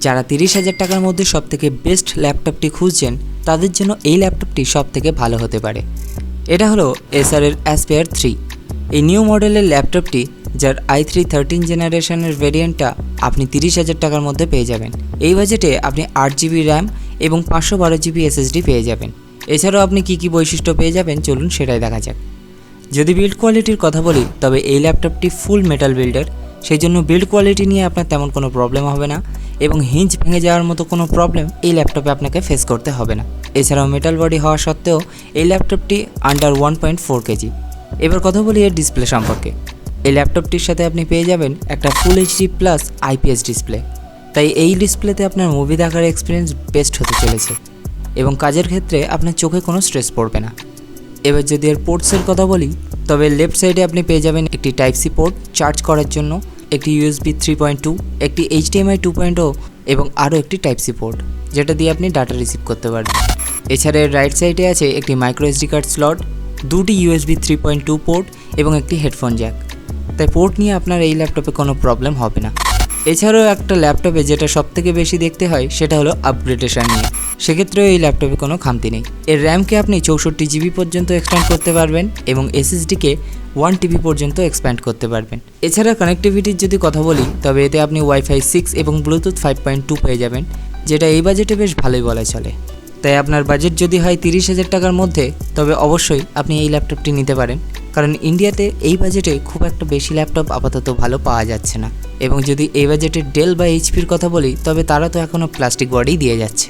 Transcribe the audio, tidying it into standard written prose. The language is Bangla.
যারা 30,000 টাকার মধ্যে সবথেকে বেস্ট ল্যাপটপটি খুঁজছেন তাদের জন্য এই ল্যাপটপটি সবথেকে ভালো হতে পারে। এটা হলো এসারের অ্যাসপায়ার 3। এই নিউ মডেলের ল্যাপটপটি যার i3 13 জেনারেশনের ভেরিয়েন্টটা আপনি 30,000 টাকার মধ্যে পেয়ে যাবেন। এই বাজেটে আপনি 8GB র্যাম এবং 512GB SSD পেয়ে যাবেন। এছাড়াও আপনি কী বৈশিষ্ট্য পেয়ে যাবেন চলুন সেটাই দেখা যাক। যদি বিল্ড কোয়ালিটির কথা বলি তবে এই ল্যাপটপটি ফুল মেটাল বিল্ডের, সেই জন্য বিল্ড কোয়ালিটি নিয়ে আপনার তেমন কোনো প্রবলেম হবে না এবং হিঞ্জ ভেঙে যাওয়ার মতো কোনো প্রবলেম এই ল্যাপটপে আপনাকে ফেস করতে হবে না। এছাড়াও মেটাল বডি হওয়া সত্ত্বেও এই ল্যাপটপটি আন্ডার 1.4 কেজি। এবার কথা বলি এর ডিসপ্লে সম্পর্কে। এই ল্যাপটপটির সাথে আপনি পেয়ে যাবেন একটা full HD plus IPS display, তাই এই ডিসপ্লেতে আপনার মুভি দেখার এক্সপিরিয়েন্স বেস্ট হতে চলেছে এবং কাজের ক্ষেত্রে আপনার চোখে কোনো স্ট্রেস পড়বে না। এবার যদি এর পোর্টসের কথা বলি তবে লেফট সাইডে আপনি পেয়ে যাবেন একটি টাইপ সি পোর্ট চার্জ করার জন্য, একটি USB 3.2, একটি HDMI 2.0 এবং আরও একটি টাইপ সি পোর্ট যেটা দিয়ে আপনি ডাটা রিসিভ করতে পারবেন। এছাড়া এর রাইট সাইডে আছে একটি মাইক্রো SD কার্ড স্লট, দুটি USB 3.2 পোর্ট এবং একটি হেডফোন জ্যাক। তাই পোর্ট নিয়ে আপনার এই ল্যাপটপে কোনো প্রবলেম হবে না। এছাড়াও একটা ল্যাপটপে যেটা সবথেকে বেশি দেখতে হয় সেটা হলো আপগ্রেডেশন নিয়ে, সেক্ষেত্রেও এই ল্যাপটপে কোনো খামতি নেই। এর র্যামকে আপনি 64GB পর্যন্ত এক্সপ্যান্ড করতে পারবেন এবং SSDকে 1TB পর্যন্ত এক্সপ্যান্ড করতে পারবেন। এছাড়া কানেক্টিভিটির যদি কথা বলি তবে এতে আপনি Wi-Fi 6 এবং ব্লুটুথ 5.2 পেয়ে যাবেন, যেটা এই বাজেটে বেশ ভালোই বলা চলে। তাই আপনার বাজেট যদি হয় 30,000 টাকার মধ্যে তবে অবশ্যই আপনি এই ল্যাপটপটি নিতে পারেন, কারণ ইন্ডিয়াতে এই বাজেটে খুব একটা বেশি ল্যাপটপ আপাতত ভালো পাওয়া যাচ্ছে না। এবং যদি এই বাজেটে ডেল বা HP কথা বলি তবে তারা তো এখনও প্লাস্টিক বডি দিয়ে যাচ্ছে।